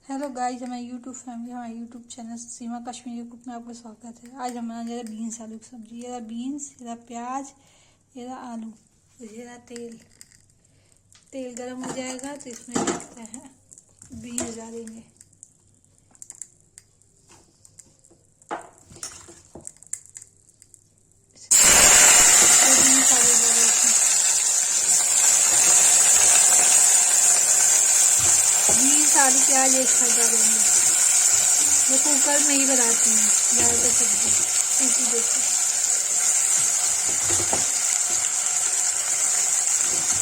Hello guys, हमारे YouTube family, हमारे YouTube channel सीमा Kashmiri cook में आपका स्वागत है। आज हम बनाने जा रहे बीन्स आलू की सब्जी। ये रहा बीन्स, ये रहा प्याज, ये रहा आलू, ये रहा तेल। तेल गर्म हो जाएगा तो इसमें रखते हैं बीन्स डालेंगे। बीन्स आलू प्याज एक साथ डालेंगे। मैं कुकर में ही बनाती हूँ ज़्यादातर सब्जी, सीटी देती।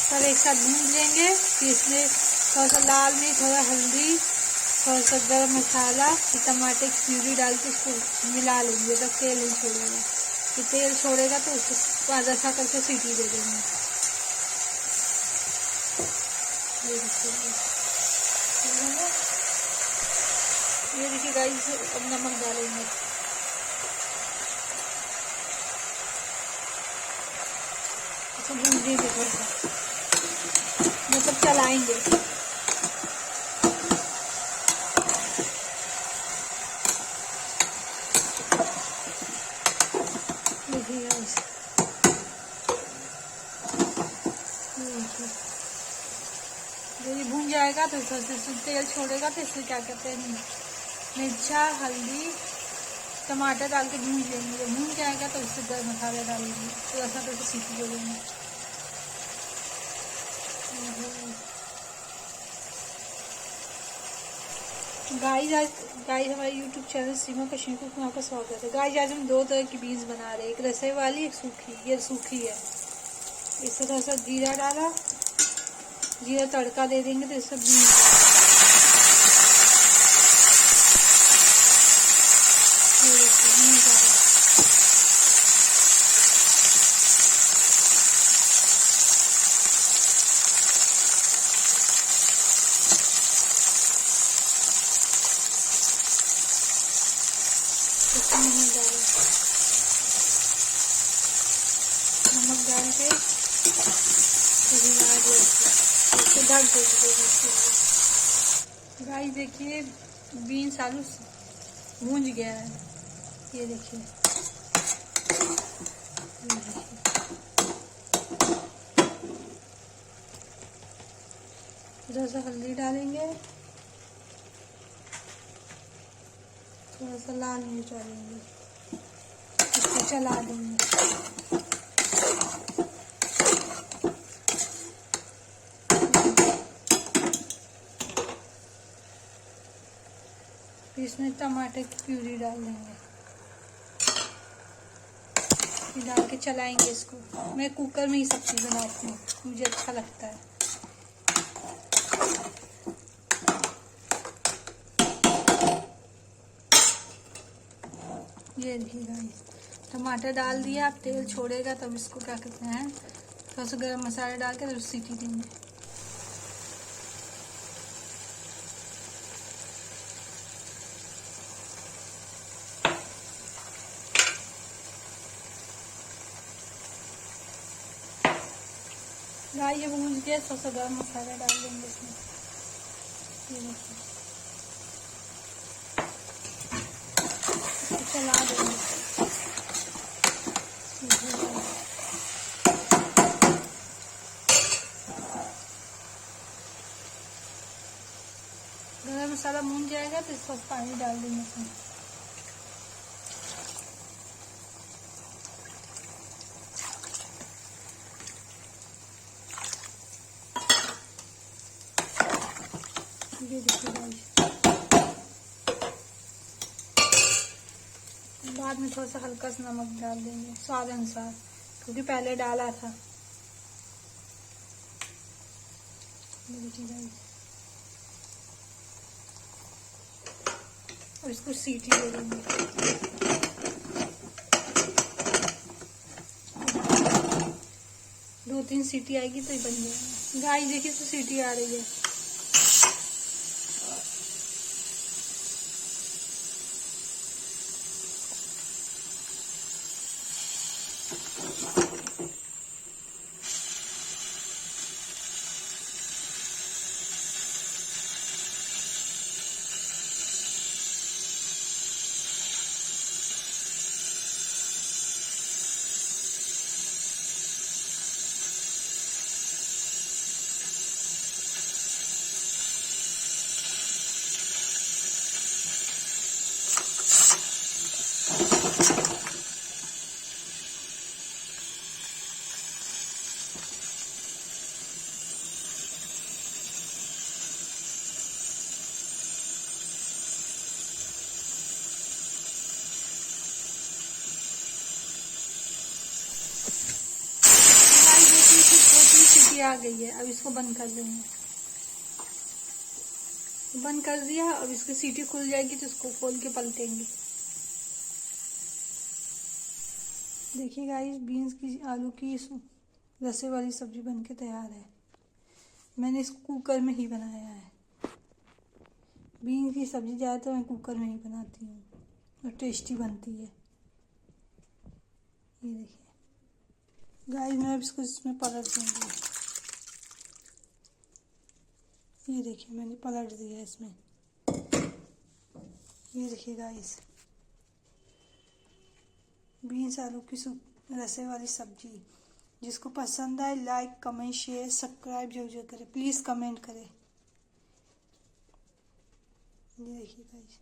सब एक साथ भून लेंगे। फिर इसमें थोड़ा सा लाल मिर्च, थोड़ा हल्दी, थोड़ा सा गरम मसाला, फिर टमाटर की प्यूरी डाल के इसको मिला लेंगे तब तेल नहीं छोड़ेगा। फिर तेल छोड़ेगा तो उसको आधा सा करके सीटी दे देंगे। ये देखिए गाइस, अब नमक डालेंगे। इसको भून लीजिए थोड़ा सा, मतलब चलाएंगे। देखिए गाइस, ये भून जाएगा तो इसमें तेल छोड़ेगा तो इसमें क्या कहते हैं, मिर्चा, हल्दी, टमाटर डाल के भून लेंगे। जब भून जाएगा तो उससे गरम मसाला डालेंगे, थोड़ा सा तो सीटी दे देंगे। गाइस हमारे यूट्यूब चैनल सीमा कश्मीरी कुक में आपका स्वागत है। गाइस आज हम दो तरह की बीन्स बना रहे हैं, एक रसे वाली, एक सूखी। ये सूखी है। इससे थोड़ा सा जीरा डाला, जीरा तड़का दे देंगे तो इससे बीन्स नमक डाल के ढक देंगे। गाइस देखिए, बीन्स आलू भूंज गया है। ये देखिए, थोड़ा सा हल्दी डालेंगे, थोड़ा सा लाल मिर्च डालेंगे, इसको चला देंगे। फिर इसमें टमाटर की प्यूरी डाल देंगे, फिर डाल के चलाएंगे इसको। मैं कुकर में ही सब्जी बनाती हूँ, मुझे अच्छा लगता है। ये देखिए गाइस, टमाटर डाल दिया। अब तेल छोड़ेगा तब इसको क्या कहते हैं, थोड़ा सा गरम मसाला डाल के तो सीटी देंगे। गाइस ये भून के थोड़ा सा गरम मसाला डाल देंगे इसमें। ये देखिए, चला देंगे। गरम मसाला भून जाएगा तो इसको पानी डाल देंगे इसमें। ये देखिए गाइस, बाद में थोड़ा सा हल्का सा नमक डाल देंगे स्वाद अनुसार, क्योंकि पहले डाला था। ये देखिए गाइस, और इसको सीटी दे देंगे। दो तीन सीटी आएगी तो ही बन जाएगा। गाइस देखिए, तो सीटी आ रही है। आ गई है। अब इसको बंद कर देंगे। बंद कर दिया। अब इसकी सीटी खुल जाएगी तो इसको खोल के पलटेंगे। देखिए गाइस, बीन्स की आलू की रसे वाली सब्जी बनके तैयार है। मैंने इसको कुकर में ही बनाया है। बीन्स की सब्जी ज़्यादातर मैं कुकर में ही बनाती हूँ और टेस्टी बनती है। ये देखिए गाइस, मैं अब इसको इसमें पलट दूँगी। ये देखिए मैंने पलट दिया इसमें। ये देखिए गाइस, बीन्स आलू की रसे वाली सब्जी। जिसको पसंद आए लाइक कमेंट शेयर सब्सक्राइब जरूर करें। प्लीज़ कमेंट करें। ये देखिए गाइस।